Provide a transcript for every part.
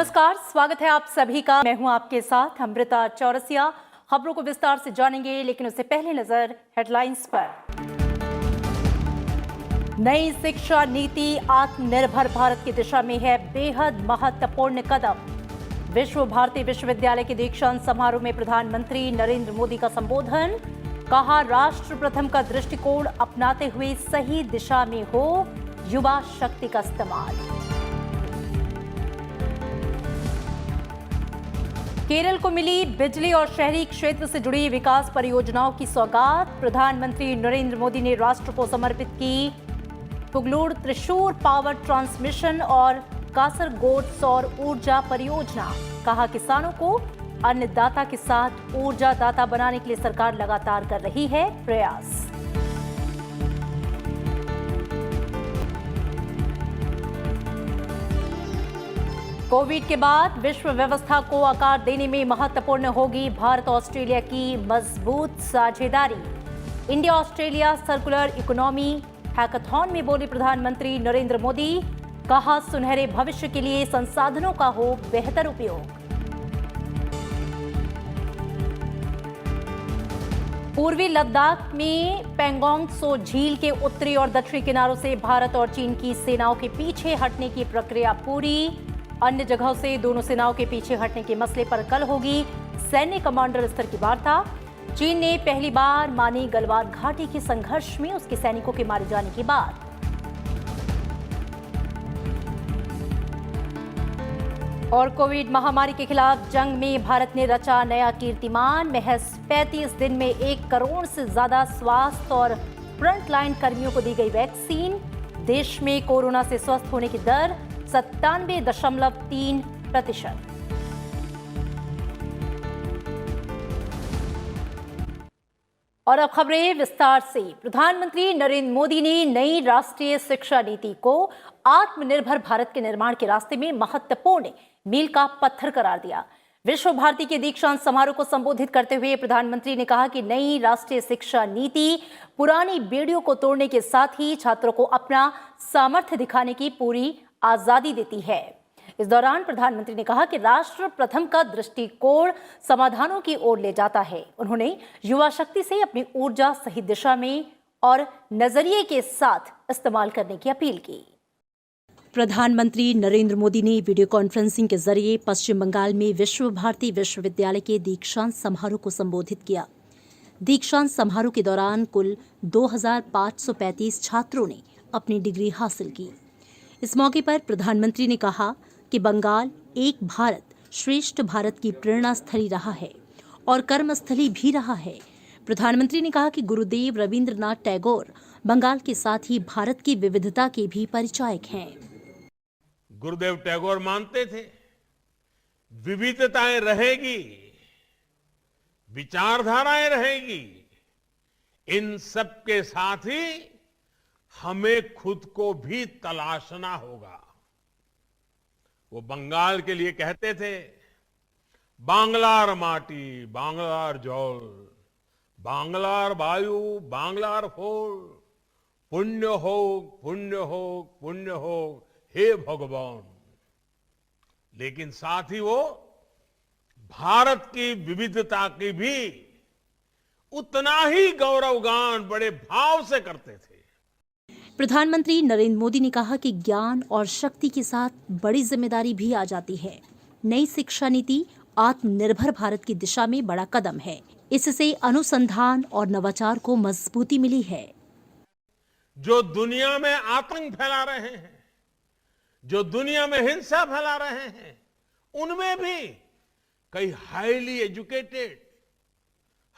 नमस्कार, स्वागत है आप सभी का। मैं हूं आपके साथ अमृता चौरसिया। खबरों को विस्तार से जानेंगे, लेकिन उससे पहले नजर हेडलाइंस पर। नई शिक्षा नीति आत्मनिर्भर भारत की दिशा में है बेहद महत्वपूर्ण कदम। विश्व भारती विश्वविद्यालय के दीक्षांत समारोह में प्रधानमंत्री नरेंद्र मोदी का संबोधन। कहा, राष्ट्र प्रथम का दृष्टिकोण अपनाते हुए सही दिशा में हो युवा शक्ति का इस्तेमाल। केरल को मिली बिजली और शहरी क्षेत्र से जुड़ी विकास परियोजनाओं की सौगात। प्रधानमंत्री नरेंद्र मोदी ने राष्ट्र को समर्पित की पुगलूर त्रिशूर पावर ट्रांसमिशन और कासरगोड सौर ऊर्जा परियोजना। कहा, किसानों को अन्नदाता के साथ ऊर्जा दाता बनाने के लिए सरकार लगातार कर रही है प्रयास। कोविड के बाद विश्व व्यवस्था को आकार देने में महत्वपूर्ण होगी भारत ऑस्ट्रेलिया की मजबूत साझेदारी। India Australia circular economy hackathon में बोले प्रधानमंत्री नरेंद्र मोदी। कहा, सुनहरे भविष्य के लिए संसाधनों का हो बेहतर उपयोग। पूर्वी लद्दाख में पेंगोंग त्सो झील के उत्तरी और दक्षिणी किनारों से भारत और चीन की सेनाओं के पीछे हटने की प्रक्रिया पूरी। अन्य जगहों से दोनों सेनाओं के पीछे हटने के मसले पर कल होगी सैन्य कमांडर स्तर की वार्ता। चीन ने पहली बार मानी गलवान घाटी के संघर्ष में उसके सैनिकों के मारे जाने के बाद। और कोविड महामारी के खिलाफ जंग में भारत ने रचा नया कीर्तिमान। महज 35 दिन में 1 करोड़ से ज्यादा स्वास्थ्य और फ्रंटलाइन कर्मियों को दी गई वैक्सीन। देश में कोरोना से स्वस्थ होने की दर 97.3%। और अब खबरें विस्तार से। प्रधानमंत्री नरेंद्र मोदी ने नई राष्ट्रीय शिक्षा नीति को आत्मनिर्भर भारत के निर्माण के रास्ते में महत्वपूर्ण मील का पत्थर करार दिया। विश्व भारती के दीक्षांत समारोह को संबोधित करते हुए प्रधानमंत्री ने कहा कि नई राष्ट्रीय शिक्षा नीति पुरानी बेड़ियों को तोड़ने के साथ ही छात्रों को अपना सामर्थ्य दिखाने की पूरी आजादी देती है। इस दौरान प्रधानमंत्री ने कहा कि राष्ट्र प्रथम का दृष्टिकोण समाधानों की ओर ले जाता है। उन्होंने युवा शक्ति से अपनी ऊर्जा सही दिशा में और नजरिए के साथ इस्तेमाल करने की अपील की। प्रधानमंत्री नरेंद्र मोदी ने वीडियो कॉन्फ्रेंसिंग के जरिए पश्चिम बंगाल में विश्व भारती विश्वविद्यालय के दीक्षांत समारोह को संबोधित किया। दीक्षांत समारोह के दौरान कुल 2535 छात्रों ने अपनी डिग्री हासिल की। इस मौके पर प्रधानमंत्री ने कहा कि बंगाल एक भारत श्रेष्ठ भारत की प्रेरणा स्थली रहा है और कर्मस्थली भी रहा है। प्रधानमंत्री ने कहा कि गुरुदेव रविंद्रनाथ टैगोर बंगाल के साथ ही भारत की विविधता के भी परिचायक हैं। गुरुदेव टैगोर मानते थे विविधताएं रहेगी, विचारधाराएं रहेगी, इन सब के साथ ही हमें खुद को भी तलाशना होगा। वो बंगाल के लिए कहते थे, बांग्लार माटी बांग्लार जल, बांग्लार वायु बांग्लार फूल, पुण्य हो पुण्य हो पुण्य हो हे भगवान। लेकिन साथ ही वो भारत की विविधता की भी उतना ही गौरवगान बड़े भाव से करते थे। प्रधानमंत्री नरेंद्र मोदी ने कहा कि ज्ञान और शक्ति के साथ बड़ी जिम्मेदारी भी आ जाती है। नई शिक्षा नीति आत्मनिर्भर भारत की दिशा में बड़ा कदम है। इससे अनुसंधान और नवाचार को मजबूती मिली है। जो दुनिया में आतंक फैला रहे हैं, जो दुनिया में हिंसा फैला रहे हैं, उनमें भी कई highly educated,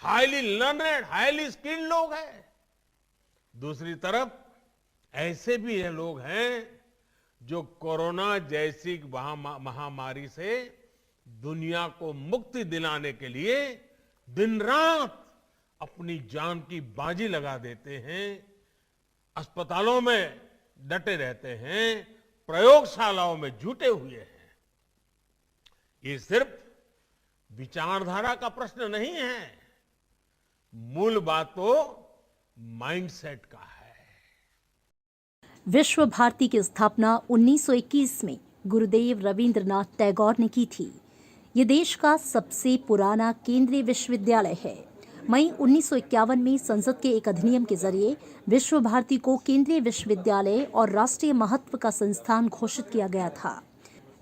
highly learned, highly skilled लोग हैं। दूसरी तरफ ऐसे भी ये लोग हैं जो कोरोना जैसी महामारी से दुनिया को मुक्ति दिलाने के लिए दिन रात अपनी जान की बाजी लगा देते हैं, अस्पतालों में डटे रहते हैं, प्रयोगशालाओं में जुटे हुए हैं। ये सिर्फ विचारधारा का प्रश्न नहीं है, मूल बात तो माइंडसेट का है। विश्व भारती की स्थापना 1921 में गुरुदेव रविंद्रनाथ टैगोर ने की थी। ये देश का सबसे पुराना केंद्रीय विश्वविद्यालय है। मई 1951 में संसद के एक अधिनियम के जरिए विश्व भारती को केंद्रीय विश्वविद्यालय और राष्ट्रीय महत्व का संस्थान घोषित किया गया था।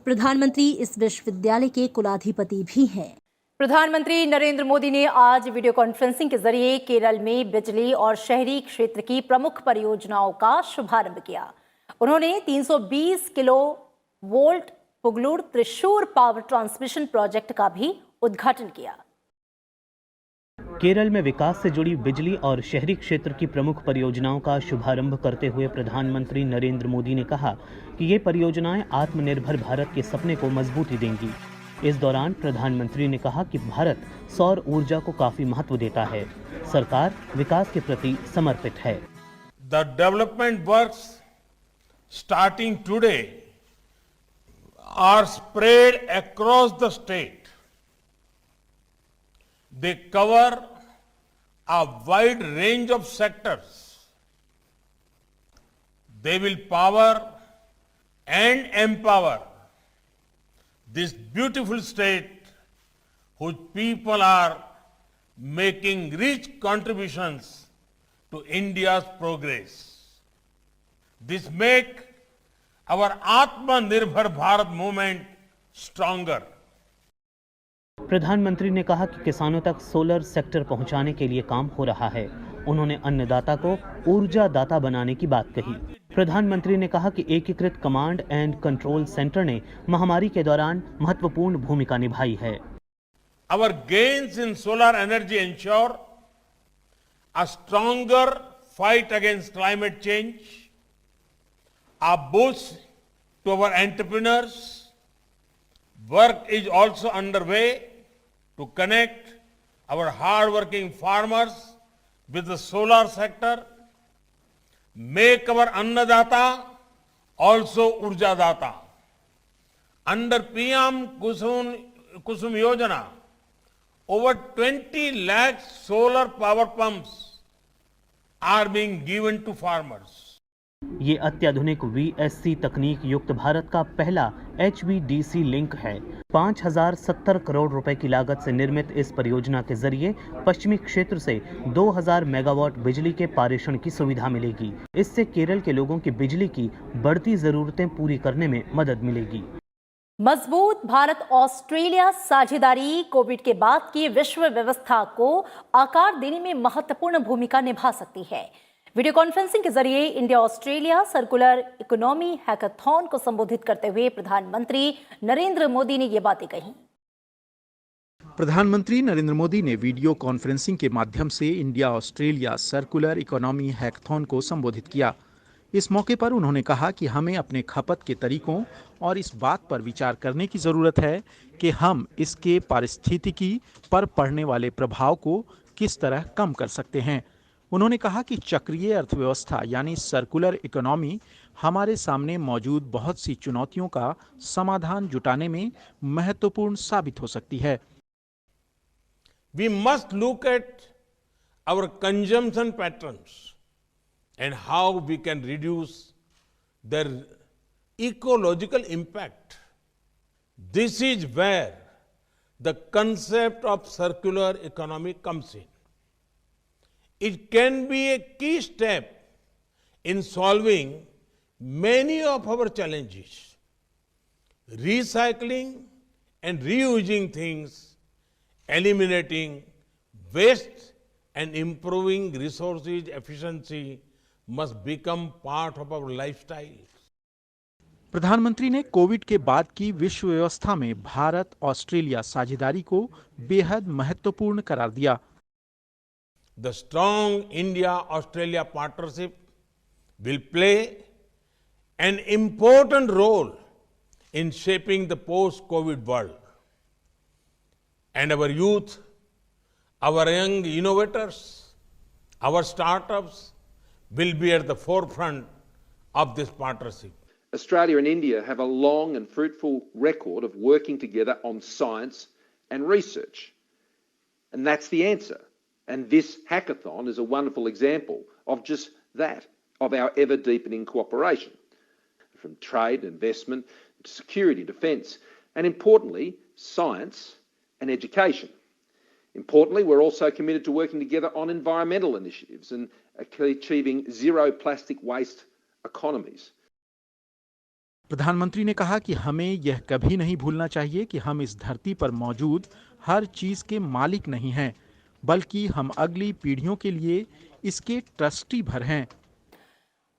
प्रधानमंत्री इस विश्वविद्यालय के कुलाधिपति भी हैं। प्रधानमंत्री नरेंद्र मोदी ने आज वीडियो कॉन्फ्रेंसिंग के जरिए केरल में बिजली और शहरी क्षेत्र की प्रमुख परियोजनाओं का शुभारंभ किया। उन्होंने 320 kilo volt Pugalur Thrissur power transmission project का भी उद्घाटन किया। केरल में विकास से जुड़ी बिजली और शहरी क्षेत्र की प्रमुख परियोजनाओं का शुभारंभ करते हुए प्रधानमंत्री नरेंद्र मोदी ने कहा कि ये परियोजनाएं आत्मनिर्भर भारत के सपने को मजबूती देंगी। इस दौरान प्रधानमंत्री ने कहा कि भारत सौर ऊर्जा को काफी महत्व देता है। सरकार विकास के प्रति समर्पित है। The development works starting today are spread across the state. They cover a wide range of sectors. They will power and empower this beautiful state whose people are making rich contributions to India's progress. This make our Atmanirbhar Bharat movement stronger. प्रधानमंत्री ने कहा कि किसानों तक solar sector पहुंचाने के लिए काम हो रहा है। उन्होंने अन्नदाता को ऊर्जा दाता बनाने की बात कही। प्रधानमंत्री ने कहा कि एकीकृत कमांड एंड कंट्रोल सेंटर ने महामारी के दौरान महत्वपूर्ण भूमिका निभाई है। Our gains in solar energy ensure a stronger fight against climate change, a boost to our entrepreneurs. Work is also underway to connect our hard-working farmers with the solar sector, make our Annadata also Urjadata. Under PM Kusum Yojana, over 20 lakh solar power pumps are being given to farmers. ये अत्याधुनिक VSC तकनीक युक्त भारत का पहला HVDC link है। 5070 करोड़ रुपए की लागत से निर्मित इस परियोजना के जरिए पश्चिमी क्षेत्र से 2000 मेगावाट बिजली के पारेषण की सुविधा मिलेगी। इससे केरल के लोगों की बिजली की बढ़ती जरूरतें पूरी करने में मदद मिलेगी। मजबूत भारत ऑस्ट्रेलिया साझेदारी कोविड के बाद की विश्व व्यवस्था को आकार देने में महत्वपूर्ण भूमिका निभा सकती है। वीडियो कॉन्फ्रेंसिंग के जरिए India Australia circular economy hackathon को संबोधित करते हुए प्रधानमंत्री नरेंद्र मोदी ने ये बातें कही। प्रधानमंत्री नरेंद्र मोदी ने वीडियो कॉन्फ्रेंसिंग के माध्यम से India Australia circular economy hackathon को संबोधित किया। इस मौके पर उन्होंने कहा कि हमें अपने खपत के तरीकों और इस बात पर विचार करने की जरूरत है कि हम इसके पारिस्थितिकी पर पड़ने वाले प्रभाव को किस तरह कम कर सकते हैं। उन्होंने कहा कि चक्रीय अर्थव्यवस्था यानी सर्कुलर इकोनॉमी हमारे सामने मौजूद बहुत सी चुनौतियों का समाधान जुटाने में महत्वपूर्ण साबित हो सकती है। We must look at our consumption patterns and how we can reduce their ecological impact. This is where the concept of circular economy comes in. It can be a key step in solving many of our challenges. Recycling and reusing things, eliminating waste and improving resources efficiency must become part of our lifestyle. प्रधानमंत्री ने Covid के बाद की विश्व व्यवस्था में Bharat Australia साझेदारी को बेहद महत्वपूर्ण करार दिया। The strong India-Australia partnership will play an important role in shaping the post-COVID world. And our youth, our young innovators, our startups will be at the forefront of this partnership. Australia and India have a long and fruitful record of working together on science and research. And that's the answer. And this hackathon is a wonderful example of just that, of our ever-deepening cooperation. From trade, investment, security, defence, and importantly, science and education. Importantly, we're also committed to working together on environmental initiatives and achieving zero plastic waste economies. प्रधानमंत्री ने कहा कि हमें यह कभी नहीं भूलना चाहिए कि हम इस धरती पर मौजूद हर चीज के मालिक नहीं हैं, बल्कि हम अगली पीढ़ियों के लिए इसके ट्रस्टी भर हैं।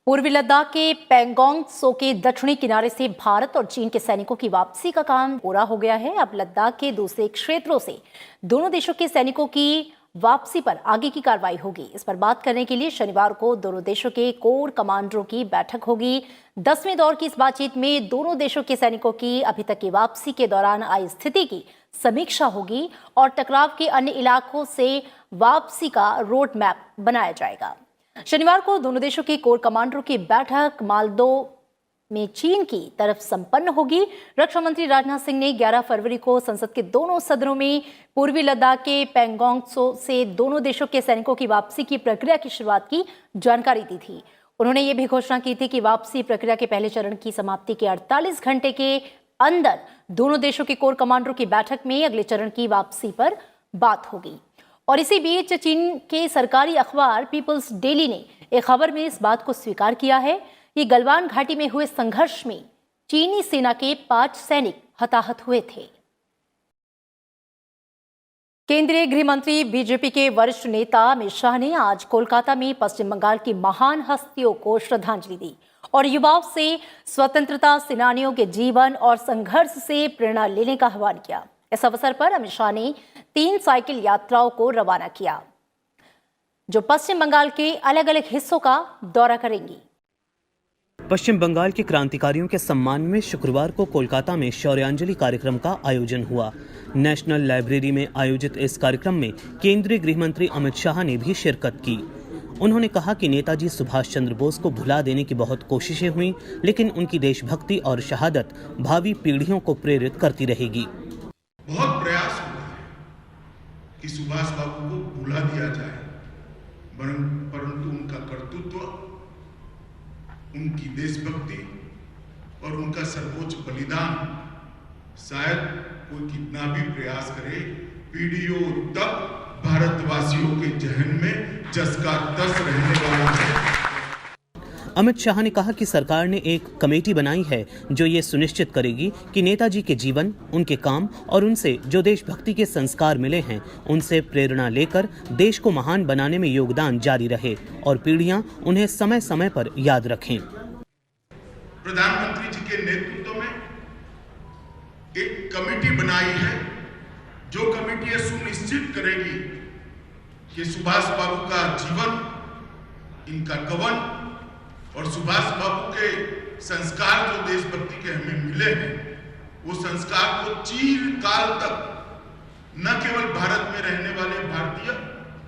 पूर्वी लद्दाख के पैंगोंग त्सो के दक्षिणी किनारे से भारत और चीन के सैनिकों की वापसी का काम पूरा हो गया है। अब लद्दाख के दूसरे क्षेत्रों से दोनों देशों के सैनिकों की वापसी पर आगे की कार्रवाई होगी। इस पर बात करने के लिए शनिवार को दोनों देशों के कोर कमांडरों की बैठक होगी। 10वें दौर की इस बातचीत में दोनों देशों के सैनिकों की अभी तक की वापसी के दौरान आई स्थिति की समीक्षा होगी और टकराव के अन्य इलाकों से वापसी का रोड मैप बनाया जाएगा। शनिवार को दोनों देशों के कोर कमांडरों की बैठक मालदो में चीन की तरफ संपन्न होगी। रक्षा मंत्री राजनाथ सिंह ने 11 फरवरी को संसद के दोनों सदनों में पूर्वी लद्दाख के पैंगोंग त्सो से दोनों देशों के सैनिकों की वापसी की प्रक्रिया की शुरुआत की जानकारी दी थी। उन्होंने ये भी घोषणा की थी कि वापसी प्रक्रिया के पहले चरण की समाप्ति के 48 घंटे के अंदर दोनों देशों के कोर कमांडरों की बैठक में अगले चरण की वापसी पर बात होगी। और इसी बीच चीन के सरकारी अखबार पीपल्स डेली ने एक खबर में इस बात को स्वीकार किया है कि गलवान घाटी में हुए संघर्ष में चीनी सेना के 5 सैनिक हताहत हुए थे। केंद्रीय गृह मंत्री बीजेपी के वरिष्ठ नेता अमित शाह ने आज कोलकाता में पश्चिम बंगाल की महान हस्तियों को श्रद्धांजलि दी और युवाओं से स्वतंत्रता सेनानियों के जीवन और संघर्ष से प्रेरणा लेने का आह्वान किया। इस अवसर पर अमित शाह ने 3 साइकिल यात्राओं को रवाना किया जो पश्चिम बंगाल के अलग अलग हिस्सों का दौरा करेंगी। पश्चिम बंगाल के क्रांतिकारियों के सम्मान में शुक्रवार को कोलकाता में शौर्यांजलि कार्यक्रम का आयोजन हुआ। नेशनल लाइब्रेरी में आयोजित इस कार्यक्रम में केंद्रीय गृह मंत्री अमित शाह ने भी शिरकत की। उन्होंने कहा कि नेताजी सुभाष चंद्र बोस को भुला देने की बहुत कोशिशें हुई, लेकिन उनकी देशभक्ति और शहादत भावी पीढ़ियों को प्रेरित करती रहेगी। बहुत प्रयास हुआ है कि सुभाष बाबू को भुला दिया जाए, परंतु उनका कर्तृत्व, उनकी देशभक्ति और उनका सर्वोच्च बलिदान शायद कोई कितना भी प्रयास करे, पीढ़ियों तक भारतवासियों के जहन में जस का तस रहने वाला है। अमित शाह ने कहा कि सरकार ने एक कमेटी बनाई है जो ये सुनिश्चित करेगी कि नेताजी के जीवन, उनके काम और उनसे जो देशभक्ति के संस्कार मिले हैं उनसे प्रेरणा लेकर देश को महान बनाने में योगदान जारी रहे और पीढ़ियां उन्हें समय समय पर याद रखें। प्रधानमंत्री जी के नेतृत्व में एक कमेटी बनाई है जो कमेटी सुनिश्चित करेगी कि सुभाष बाबू का जीवन, इनका कवन और सुभाष बाबू के संस्कार जो देशभक्ति के हमें मिले हैं, वो संस्कार को चिरकाल तक न केवल भारत में रहने वाले भारतीय,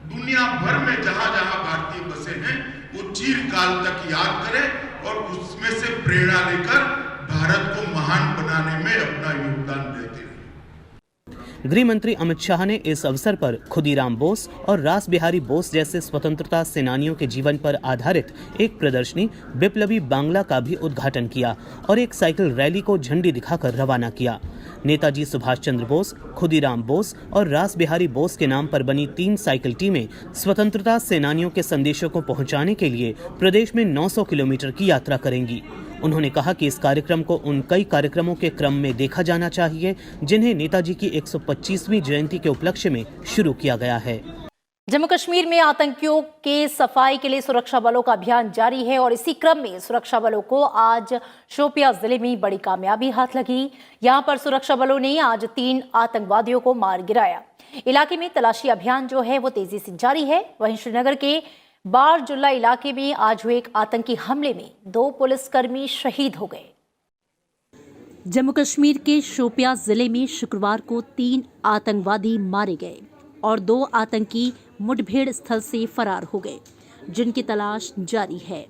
दुनिया भर में जहां जहां भारतीय बसे हैं, वो चिरकाल तक याद करें और उसमें से प्रेरणा लेकर भारत को महान बनाने में अपना योगदान देते हैं। गृह मंत्री अमित शाह ने इस अवसर पर खुदीराम बोस और रास बिहारी बोस जैसे स्वतंत्रता सेनानियों के जीवन पर आधारित एक प्रदर्शनी बिप्लबी बांग्ला का भी उद्घाटन किया और एक साइकिल रैली को झंडी दिखाकर रवाना किया। नेताजी सुभाष चंद्र बोस, खुदीराम बोस और रास बिहारी बोस के नाम पर बनी 3 साइकिल टीमें स्वतंत्रता सेनानियों के संदेशों को पहुंचाने के लिए प्रदेश में 900 किलोमीटर की यात्रा करेंगी। उन्होंने कहा कि इस कार्यक्रम को उन कई कार्यक्रमों के क्रम में देखा जाना चाहिए जिन्हें नेताजी की 125वीं जयंती के उपलक्ष्य में शुरू किया गया है। जम्मू कश्मीर में आतंकियों के सफाई के लिए सुरक्षा बलों का अभियान जारी है और इसी क्रम में सुरक्षा बलों को आज शोपियां जिले में बड़ी कामयाबी हाथ लगी। यहां पर सुरक्षा बलों ने आज 3 आतंकवादियों को मार गिराया। इलाके में तलाशी अभियान जो है वो तेजी से जारी है। वहीं श्रीनगर के बारजुल्ला इलाके में आज हुए एक आतंकी हमले में 2 पुलिसकर्मी शहीद हो गए। जम्मू कश्मीर के शोपियां जिले में शुक्रवार को 3 आतंकवादी मारे गए और 2 आतंकी मुठभेड़ स्थल से फरार हो गए, जिनकी तलाश जारी है।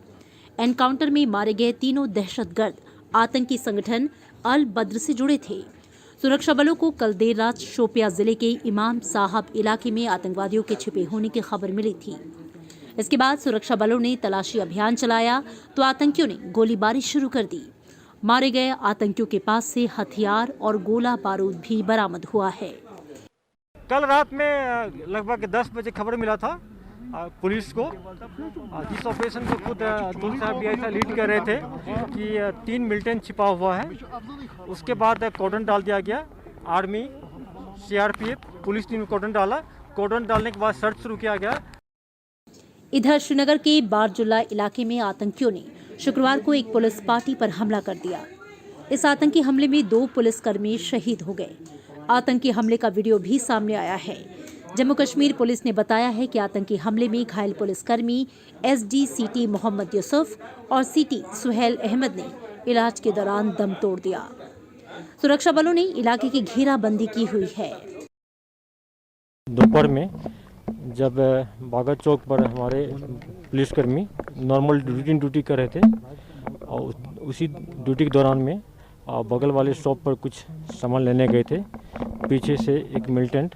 एनकाउंटर में मारे गए तीनों दहशतगर्द आतंकी संगठन अल बद्र से जुड़े थे। सुरक्षा बलों को कल देर रात शोपियां जिले के इमाम साहब इलाके में आतंकवादियों के छिपे होने की खबर मिली थी। इसके बाद सुरक्षा बलों ने तलाशी अभियान चलाया तो आतंकियों ने गोलीबारी शुरू कर दी। मारे गए आतंकियों के पास से हथियार और गोला बारूद भी बरामद हुआ है। कल रात में लगभग 10 बजे खबर मिला था पुलिस को। इस ऑपरेशन को खुद अब्दुल साहब भी लीड कर रहे थे कि 3 मिलिटेंट छिपा हुआ है। उसके बाद कॉर्डन डाल दिया गया। आर्मी, सीआरपीएफ, पुलिस टीम कॉर्डन डाला। कॉर्डन डालने के बाद सर्च शुरू किया गया। इधर श्रीनगर के बारजुल्ला इलाके में आतंकियों ने शुक्रवार को एक पुलिस पार्टी पर हमला कर दिया। इस आतंकी हमले में 2 पुलिसकर्मी शहीद हो गए। आतंकी हमले का वीडियो भी सामने आया है। जम्मू कश्मीर पुलिस ने बताया है कि आतंकी हमले में घायल पुलिसकर्मी एसडीसीटी मोहम्मद यूसुफ और सीटी सुहेल अहमद ने इलाज के दौरान दम तोड़ दिया। सुरक्षा बलों ने इलाके की घेराबंदी की हुई है। दोपहर में जब बागा चौक पर हमारे पुलिसकर्मी नॉर्मल ड्यूटी कर रहे थे और उसी ड्यूटी के दौरान में बगल वाले शॉप पर कुछ सामान लेने गए थे। पीछे से एक मिलिटेंट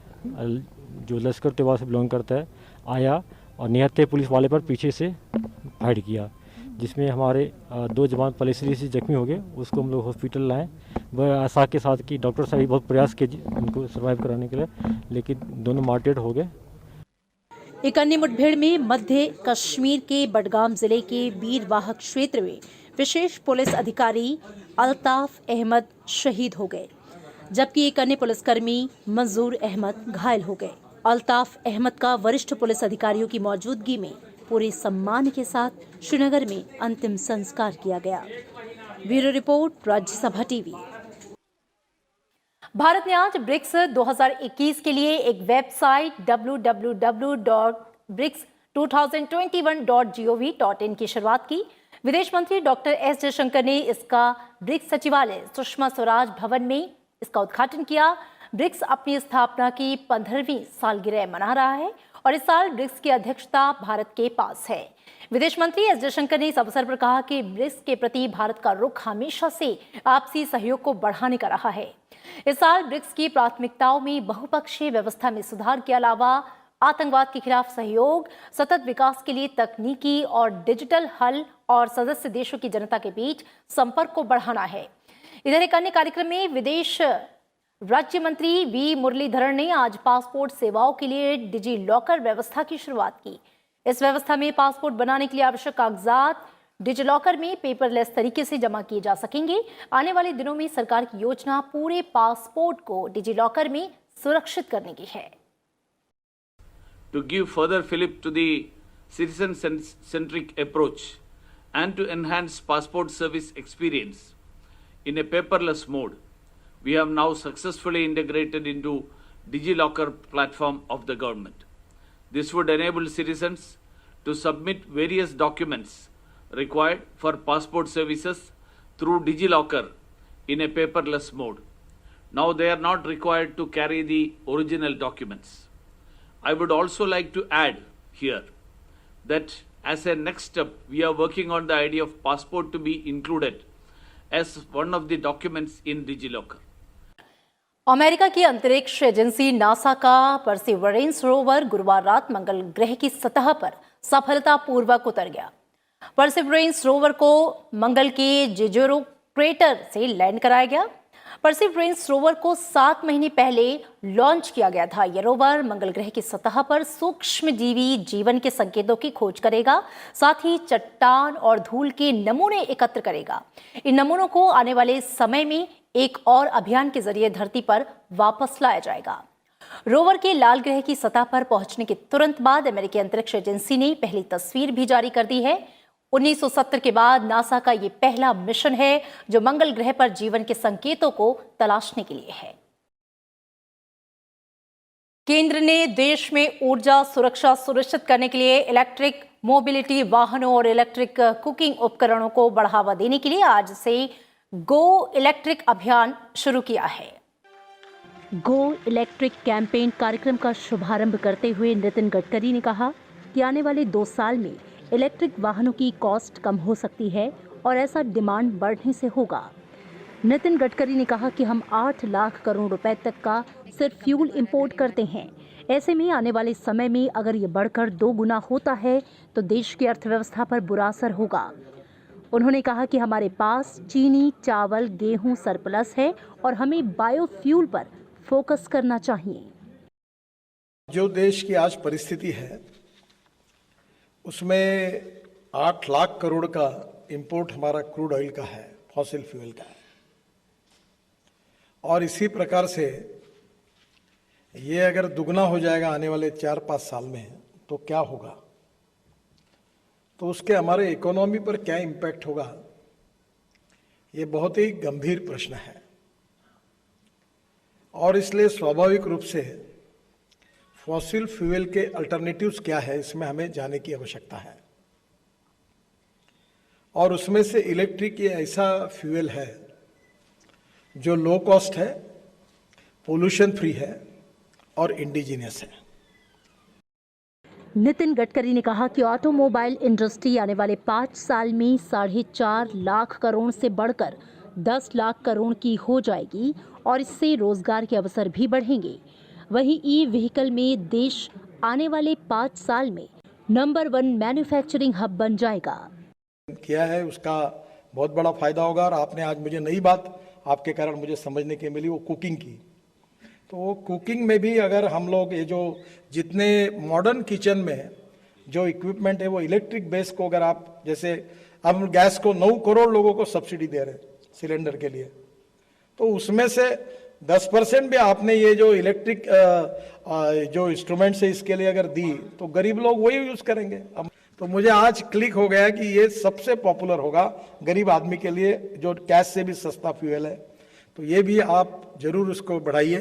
जो लश्कर तैयबा से बिलोंग करता है आया और निहत्थे पुलिस वाले पर पीछे से फायर किया, जिसमें हमारे 2 जवान पलेसरी से जख्मी हो गए। उसको हम लोग हॉस्पिटल लाए। वह आशा के साथ कि डॉक्टर साहब भी बहुत प्रयास किए उनको सर्वाइव कराने के लिए, लेकिन दोनों मार्टेड हो गए। एक अन्य मुठभेड़ में मध्य कश्मीर के बडगाम जिले के बीरवाहक क्षेत्र में विशेष पुलिस अधिकारी अल्ताफ अहमद शहीद हो गए, जबकि एक अन्य पुलिसकर्मी मंजूर अहमद घायल हो गए। अल्ताफ अहमद का वरिष्ठ पुलिस अधिकारियों की मौजूदगी में पूरे सम्मान के साथ श्रीनगर में अंतिम संस्कार किया गया। Bureau report, Rajya Sabha TV. Bharat ने आज ब्रिक्स 2021 के लिए एक वेबसाइट www.brics2021.gov.in की शुरुआत की। विदेश मंत्री डॉक्टर एस जयशंकर ने इसका ब्रिक्स सचिवालय सुषमा स्वराज भवन में इसका उद्घाटन किया। ब्रिक्स अपनी स्थापना की 15वीं सालगिरह मना रहा है और इस साल ब्रिक्स की अध्यक्षता भारत के पास है। विदेश मंत्री एस जयशंकर ने इस अवसर पर कहा कि ब्रिक्स के प्रति भारत का रुख हमेशा से आपसी सहयोग को बढ़ाने का रहा है। इस साल ब्रिक्स की प्राथमिकताओं में बहुपक्षीय व्यवस्था में सुधार के अलावा आतंकवाद के खिलाफ सहयोग, सतत विकास के लिए तकनीकी और डिजिटल हल और सदस्य देशों की जनता के बीच संपर्क को बढ़ाना है। इधर एक अन्य कार्यक्रम में विदेश राज्य मंत्री वी मुरलीधरन ने आज पासपोर्ट सेवाओं के लिए डिजी लॉकर व्यवस्था की शुरुआत की। इस व्यवस्था में पासपोर्ट बनाने के लिए आवश्यक कागजात डिजी लॉकर में पेपरलेस तरीके से जमा किए जा सकेंगे। आने वाले दिनों में सरकार की योजना पूरे पासपोर्ट को डिजी लॉकर में सुरक्षित करने की है। To give further fillip to the citizen-centric approach and to enhance passport service experience in a paperless mode, we have now successfully integrated into DigiLocker platform of the government. This would enable citizens to submit various documents required for passport services through DigiLocker in a paperless mode. Now they are not required to carry the original documents. I would also like to add here that as a next step, we are working on the idea of passport to be included as one of the documents in DigiLocker. America की अंतरिक्ष agency NASA का perseverance rover गुरुवार रात मंगल ग्रह की सतह पर सफलतापूर्वक उतर गया। परसिवरेंस रोवर को मंगल के जेजोरो क्रेटर से लैंड कराया गया। परसिवरेंस रोवर को 7 महीने पहले लॉन्च किया गया था। यह रोवर मंगल ग्रह की सतह पर सूक्ष्मजीवी जीवन के संकेतों की खोज करेगा, साथ ही चट्टान और धूल के नमूने एकत्र करेगा। इन नमूनों को आने वाले समय में एक और अभियान के जरिए धरती पर वापस लाया जाएगा। रोवर के लाल ग्रह की सतह पर पहुंचने के तुरंत बाद अमेरिकी अंतरिक्ष एजेंसी ने पहली तस्वीर भी जारी कर दी है। 1970 के बाद नासा का ये पहला मिशन है जो मंगल ग्रह पर जीवन के संकेतों को तलाशने के लिए है। केंद्र ने देश में ऊर्जा सुरक्षा सुनिश्चित करने के लिए इलेक्ट्रिक मोबिलिटी वाहनों और इलेक्ट्रिक कुकिंग उपकरणों को बढ़ावा देने के लिए आज से गो इलेक्ट्रिक अभियान शुरू किया है। गो इलेक्ट्रिक कैंपेन कार्यक्रम का शुभारंभ करते हुए नितिन गडकरी ने कहा कि आने वाले 2 साल में इलेक्ट्रिक वाहनों की कॉस्ट कम हो सकती है और ऐसा डिमांड बढ़ने से होगा। नितिन गडकरी ने कहा कि हम 8 लाख करोड़ रुपए तक का सिर्फ फ्यूल इंपोर्ट करते हैं। ऐसे में आने वाले समय में अगर ये बढ़कर 2 गुना होता है तो देश की अर्थव्यवस्था पर बुरा असर होगा। उन्होंने कहा कि हमारे पास चीनी, चावल, गेहूं सरप्लस है और हमें बायोफ्यूल पर फोकस करना चाहिए। जो देश की आज परिस्थिति है उसमें 8 लाख करोड़ का इंपोर्ट हमारा क्रूड ऑयल का है, फॉसिल फ्यूल का है, और इसी प्रकार से ये अगर दुगना हो जाएगा आने वाले 4-5 साल में तो क्या होगा, तो उसके हमारे इकोनॉमी पर क्या इम्पैक्ट होगा, ये बहुत ही गंभीर प्रश्न है। और इसलिए स्वाभाविक रूप से फॉसिल फ्यूल के अल्टरनेटिव्स क्या है, इसमें हमें जाने की आवश्यकता है। और उसमें से इलेक्ट्रिक ये ऐसा फ्यूल है जो लो कॉस्ट है, पोल्यूशन फ्री है और इंडिजिनियस है। नितिन गडकरी ने कहा कि ऑटोमोबाइल इंडस्ट्री आने वाले 5 साल में 4.5 लाख करोड़ से बढ़कर 10 लाख करोड़ की हो जाएगी और इससे रोजगार के अवसर भी बढ़ेंगे। वहीं ई व्हीकल में देश आने वाले 5 साल में नंबर 1 मैन्युफैक्चरिंग हब बन जाएगा। किया है उसका बहुत बड़ा फायदा होगा। और आपने आज मुझे नई बात आपके कारण मुझे समझने की मिली, वो कुकिंग की। तो वो कुकिंग में भी अगर हम लोग ये जो जितने मॉडर्न किचन में जो इक्विपमेंट है वो इलेक्ट्रिक बेस को, अगर आप जैसे हम गैस को 9 करोड़ लोगों को सब्सिडी दे रहे हैं सिलेंडर के लिए, तो उसमें से 10% भी आपने ये जो इलेक्ट्रिक जो इंस्ट्रूमेंट्स है इसके लिए अगर दी तो गरीब लोग वही यूज करेंगे। अब तो मुझे आज क्लिक हो गया कि ये सबसे पॉपुलर होगा गरीब आदमी के लिए, जो गैस से भी सस्ता फ्यूल है। तो ये भी आप जरूर उसको बढ़ाइए।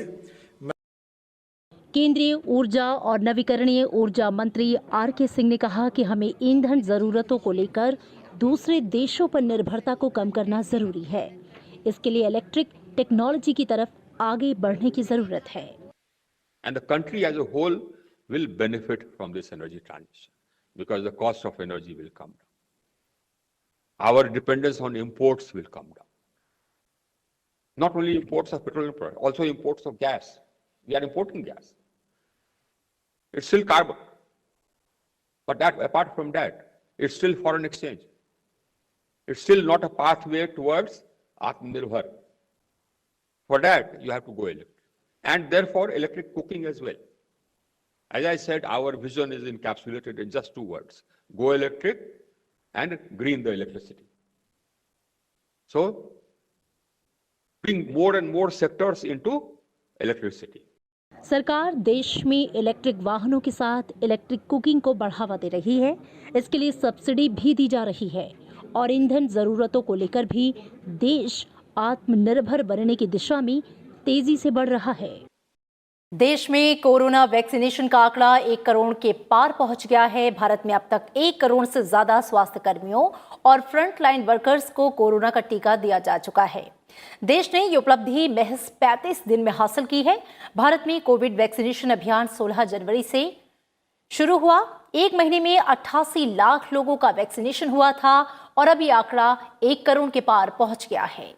केंद्रीय ऊर्जा और नवीकरणीय ऊर्जा मंत्री आर.के. सिंह ने कहा कि हमें ईंधन जरूरतों को लेकर दूसरे देशों पर निर्भरता को कम करना जरूरी है। इसके लिए इलेक्ट्रिक टेक्नोलॉजी की तरफ आगे बढ़ने की जरूरत है। And the country as a whole will benefit from this energy transition because the cost of energy will come down. Our dependence on imports will come down. Not only imports of petroleum products, also imports of gas. We are importing gas. It's still carbon. But that, apart from that, it's still foreign exchange. It's still not a pathway towards Atmanirbhar. For that, you have to go electric. And therefore, electric cooking as well. As I said, our vision is encapsulated in just 2 words: go electric and green the electricity. So, bring more and more sectors into electricity. सरकार देश में electric वाहनों के साथ electric cooking को बढ़ावा दे रही है। इसके लिए सब्सिडी भी दी जा रही है और ईंधन जरूरतों को लेकर भी देश आत्मनिर्भर बनने की दिशा में तेजी से बढ़ रहा है। देश में कोरोना वैक्सीनेशन का आंकड़ा 1 करोड़ के पार पहुंच गया है। भारत में अब तक 1 करोड़ से ज्यादा स्वास्थ्य कर्मियों और फ्रंटलाइन वर्कर्स को कोरोना का टीका दिया जा चुका है। देश ने ये उपलब्धि महज 35 दिन में हासिल की है। भारत में कोविड वैक्सीनेशन अभियान 16 जनवरी से शुरू हुआ। 1 महीने में 88 लाख लोगों का वैक्सीनेशन हुआ था और अब ये आंकड़ा 1 करोड़ के पार पहुंच गया है।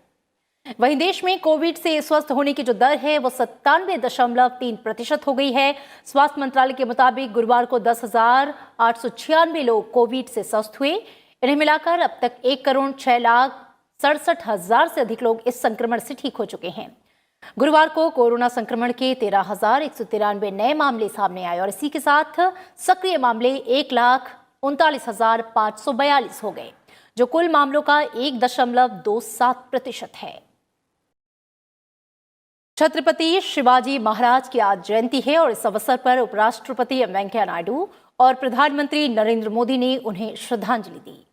वहीं देश में कोविड से स्वस्थ होने की जो दर है वो 97.3% हो गई है। स्वास्थ्य मंत्रालय के मुताबिक गुरुवार को 10,896 लोग कोविड से स्वस्थ हुए। इन्हें मिलाकर अब तक 1,06,67,000 से अधिक लोग इस संक्रमण से ठीक हो चुके हैं। गुरुवार को कोरोना संक्रमण के 13,193 नए मामले सामने आए और इसी के साथ सक्रिय मामले 1,39,542 हो गए, जो कुल मामलों का 1.27% है। छत्रपति शिवाजी महाराज की आज जयंती है और इस अवसर पर उपराष्ट्रपति वेंकैया नायडू और प्रधानमंत्री नरेंद्र मोदी ने उन्हें श्रद्धांजलि दी।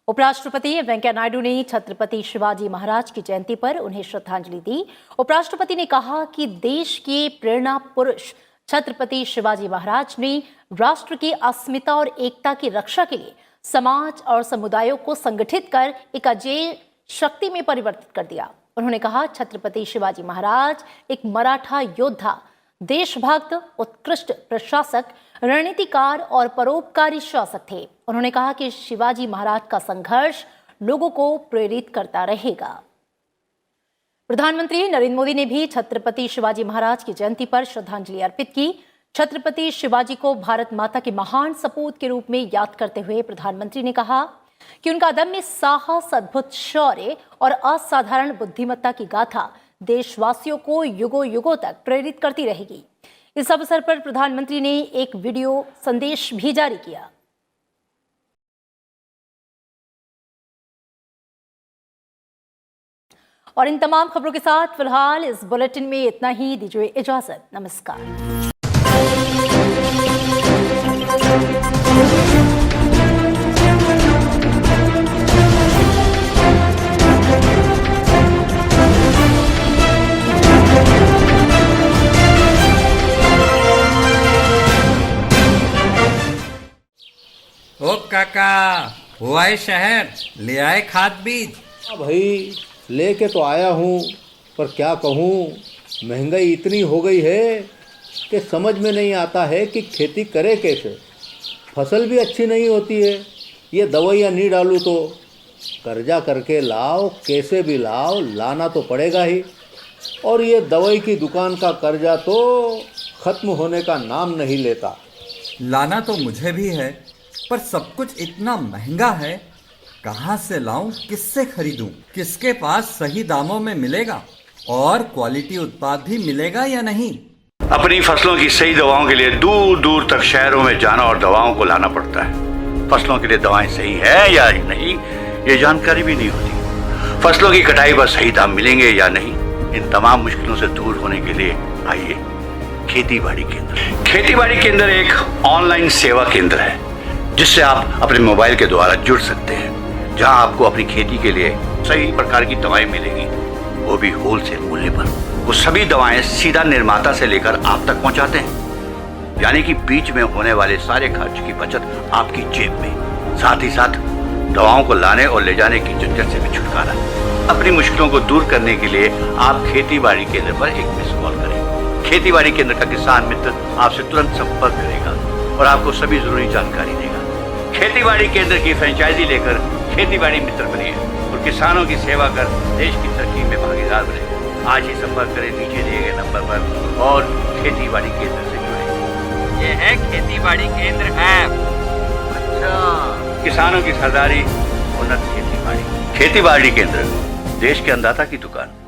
उपराष्ट्रपति वेंकैया नायडू ने छत्रपति शिवाजी महाराज की जयंती पर उन्हें श्रद्धांजलि दी। उपराष्ट्रपति ने कहा कि देश के प्रेरणा पुरुष छत्रपति शिवाजी महाराज ने राष्ट्र की अस्मिता और एकता की रक्षा के लिए समाज और समुदायों को संगठित कर एक अजेय शक्ति में परिवर्तित कर दिया। उन्होंने कहा, छत्रपति शिवाजी महाराज एक मराठा योद्धा, देशभक्त, उत्कृष्ट प्रशासक, रणनीतिकार और परोपकारी शासक थे। उन्होंने कहा कि शिवाजी महाराज का संघर्ष लोगों को प्रेरित करता रहेगा। प्रधानमंत्री नरेंद्र मोदी ने भी छत्रपति शिवाजी महाराज की जयंती पर श्रद्धांजलि अर्पित की। छत्रपति शिवाजी को भारत माता के महान सपूत के रूप में याद करते हुए प्रधानमंत्री ने कहा, कि उनका अदम्य साहस, अद्भुत शौर्य और असाधारण बुद्धिमत्ता की गाथा देशवासियों को युगों युगों तक प्रेरित करती रहेगी। इस अवसर पर प्रधानमंत्री ने एक वीडियो संदेश भी जारी किया। और इन तमाम खबरों के साथ फिलहाल इस बुलेटिन में इतना ही। दीजिए इजाजत। नमस्कार। ओ काका, वो आए शहर, ले आए खाद बीज। भाई लेके तो आया हूँ, पर क्या कहूँ, महंगाई इतनी हो गई है कि समझ में नहीं आता है कि खेती करे कैसे। फसल भी अच्छी नहीं होती है, ये दवाइयाँ नहीं डालूँ तो कर्जा करके लाओ, कैसे भी लाओ, लाना तो पड़ेगा ही। और ये दवाई की दुकान का कर्जा तो ख़त्म होने का नाम नहीं लेता। लाना तो मुझे भी है, पर सब कुछ इतना महंगा है, कहाँ से लाऊं, किससे खरीदूं, किसके पास सही दामों में मिलेगा और क्वालिटी उत्पाद भी मिलेगा या नहीं। अपनी फसलों की सही दवाओं के लिए दूर दूर तक शहरों में जाना और दवाओं को लाना पड़ता है। फसलों के लिए दवाएं सही है या नहीं, ये जानकारी भी नहीं होती। फसलों की कटाई पर सही दाम मिलेंगे या नहीं, इन तमाम मुश्किलों से दूर होने के लिए आइए खेती बाड़ी केंद्र। खेती बाड़ी केंद्र एक ऑनलाइन सेवा केंद्र है, जिससे आप अपने मोबाइल के द्वारा जुड़ सकते हैं, जहां आपको अपनी खेती के लिए सही प्रकार की दवाएं मिलेंगी, वो भी होलसेल मूल्य पर। वो सभी दवाएं सीधा निर्माता से लेकर आप तक पहुंचाते हैं, यानी कि बीच में होने वाले सारे खर्च की बचत आपकी जेब में। साथ ही साथ दवाओं को लाने और ले जाने की झंझट से भी छुटकारा। अपनी मुश्किलों को दूर करने के लिए आप खेती बाड़ी केंद्र पर एक मिस कॉल करें। खेती बाड़ी केंद्र का किसान मित्र आपसे तुरंत संपर्क करेगा और आपको सभी जरूरी जानकारी देगा। खेती बाड़ी केंद्र की फ्रेंचाइजी लेकर खेती बाड़ी मित्र बनिए और किसानों की सेवा कर देश की तरक्की में भागीदार बने। आज ही संपर्क करें नीचे दिए गए नंबर पर और खेती बाड़ी केंद्र से जुड़े। ये है खेती बाड़ी केंद्र ऐप। अच्छा, किसानों की सरदारी, उन्नत खेती बाड़ी। खेती बाड़ी केंद्र, देश के अन्नदाता की दुकान।